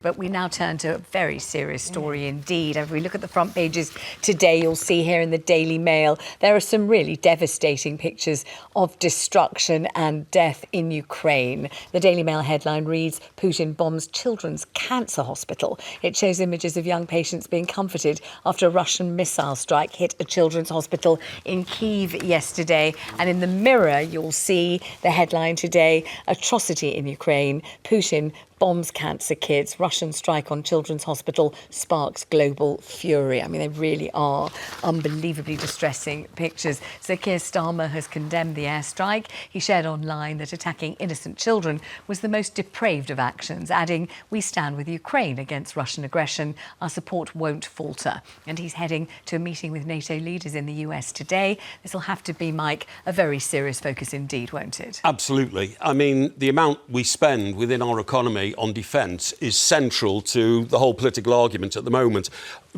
But we now turn to a very serious story indeed. If we look at the front pages today, you'll see here in the Daily Mail, there are some really devastating pictures of destruction and death in Ukraine. The Daily Mail headline reads, Putin bombs children's cancer hospital. It shows images of young patients being comforted after a Russian missile strike hit a children's hospital in Kyiv yesterday. And in the Mirror, you'll see the headline today, atrocity in Ukraine. Putin bombs cancer kids. Russian strike on children's hospital sparks global fury. I mean, they really are unbelievably distressing pictures. So Keir Starmer has condemned the airstrike. He shared online that attacking innocent children was the most depraved of actions, adding, "We stand with Ukraine against Russian aggression. Our support won't falter." And he's heading to a meeting with NATO leaders in the US today. This will have to be, Mike, a very serious focus indeed, won't it? Absolutely. I mean, the amount we spend within our economy on defence is central to the whole political argument at the moment.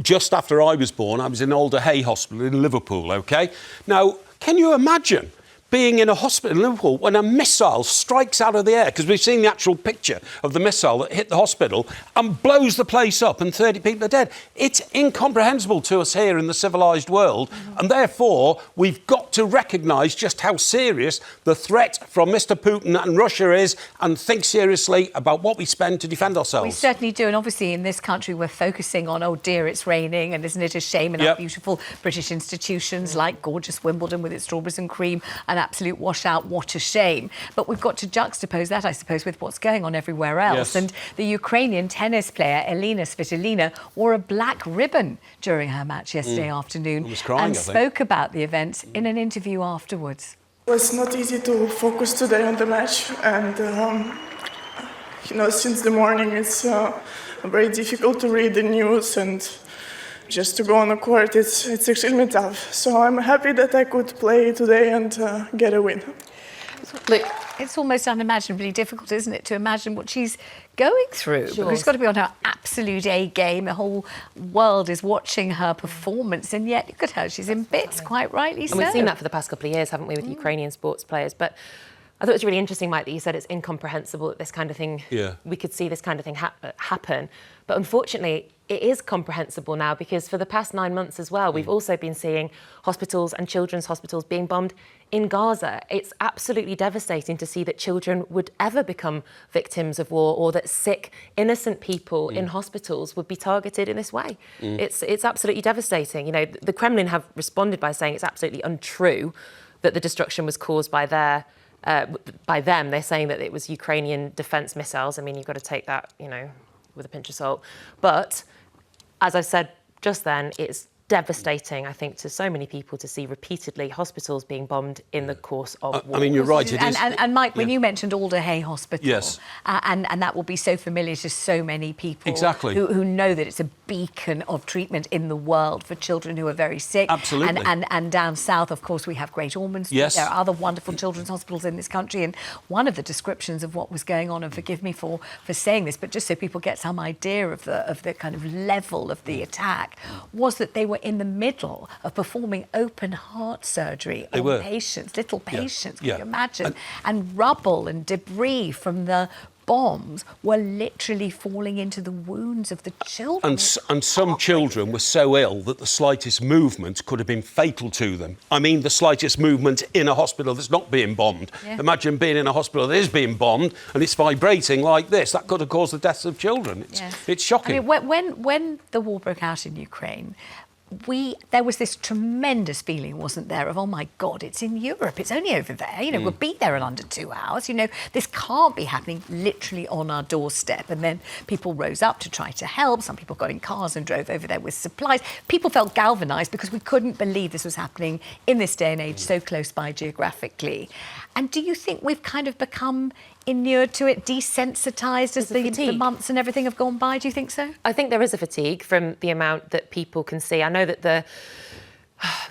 Just after I was born, I was in Alder Hay Hospital in Liverpool, OK? Now, can you imagine being in a hospital in Liverpool when a missile strikes out of the air, because we've seen the actual picture of the missile that hit the hospital and blows the place up and 30 people are dead. It's incomprehensible to us here in the civilised world, and therefore we've got to recognise just how serious the threat from Mr Putin and Russia is and think seriously about what we spend to defend ourselves. We certainly do, and obviously in this country we're focusing on, oh dear, it's raining, and isn't it a shame in our beautiful British institutions like gorgeous Wimbledon with its strawberries and cream, and absolute washout, what a shame. But we've got to juxtapose that, I suppose, with what's going on everywhere else. And the Ukrainian tennis player, Elina Svitolina, wore a black ribbon during her match yesterday afternoon and spoke about the events in an interview afterwards. It was not easy to focus today on the match, and since the morning it's very difficult to read the news, and just to go on the court, it's extremely tough. So I'm happy that I could play today and get a win. Look, it's almost unimaginably difficult, isn't it, to imagine what she's going through. Sure. Because she's got to be on her absolute A game. The whole world is watching her performance, and yet look at her, she's in bits, quite rightly so. And we've seen that for the past couple of years, haven't we, with Ukrainian sports players? But I thought it was really interesting, Mike, that you said it's incomprehensible that this kind of thing, we could see this kind of thing happen. But unfortunately, it is comprehensible now, because for the past 9 months as well, we've also been seeing hospitals and children's hospitals being bombed in Gaza. It's absolutely devastating to see that children would ever become victims of war, or that sick, innocent people in hospitals would be targeted in this way. It's absolutely devastating. You know, the Kremlin have responded by saying it's absolutely untrue that the destruction was caused by them. They're saying that it was Ukrainian defence missiles. I mean, you've got to take that, with a pinch of salt. But as I said just then, it's devastating, I think, to so many people to see repeatedly hospitals being bombed in the course of war. I mean, you're right, it is. And Mike, when you mentioned Alder Hay Hospital, yes, and that will be so familiar to so many people who know that it's a beacon of treatment in the world for children who are very sick. Absolutely. And down south, of course, we have Great Ormond Street. Yes. There are other wonderful children's hospitals in this country, and one of the descriptions of what was going on, and forgive me for saying this, but just so people get some idea of the kind of level of the attack, was that they were in the middle of performing open heart surgery on patients, little patients, can you imagine? And rubble and debris from the bombs were literally falling into the wounds of the children. And some children were so ill that the slightest movement could have been fatal to them. I mean, the slightest movement in a hospital that's not being bombed. Imagine being in a hospital that is being bombed and it's vibrating like this. That could have caused the deaths of children. It's shocking. I mean, when the war broke out in Ukraine, there was this tremendous feeling, wasn't there, of, oh my God, it's in Europe, it's only over there, we'll be there in under 2 hours, this can't be happening literally on our doorstep. And then people rose up to try to help. Some people got in cars and drove over there with supplies. People felt galvanised because we couldn't believe this was happening in this day and age, so close by geographically. And do you think we've kind of become inured to it, desensitised as the months and everything have gone by? Do you think so? I think there is a fatigue from the amount that people can see. I know that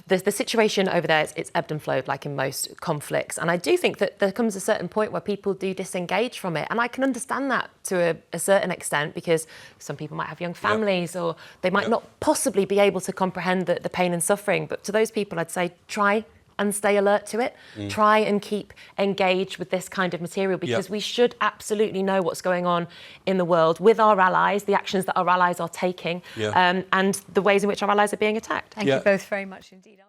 the situation over there, it's ebbed and flowed like in most conflicts. And I do think that there comes a certain point where people do disengage from it. And I can understand that to a certain extent, because some people might have young families or they might not possibly be able to comprehend the pain and suffering. But to those people, I'd say try and stay alert to it. Try and keep engaged with this kind of material, because we should absolutely know what's going on in the world with our allies, the actions that our allies are taking, and the ways in which our allies are being attacked. Thank you both very much indeed.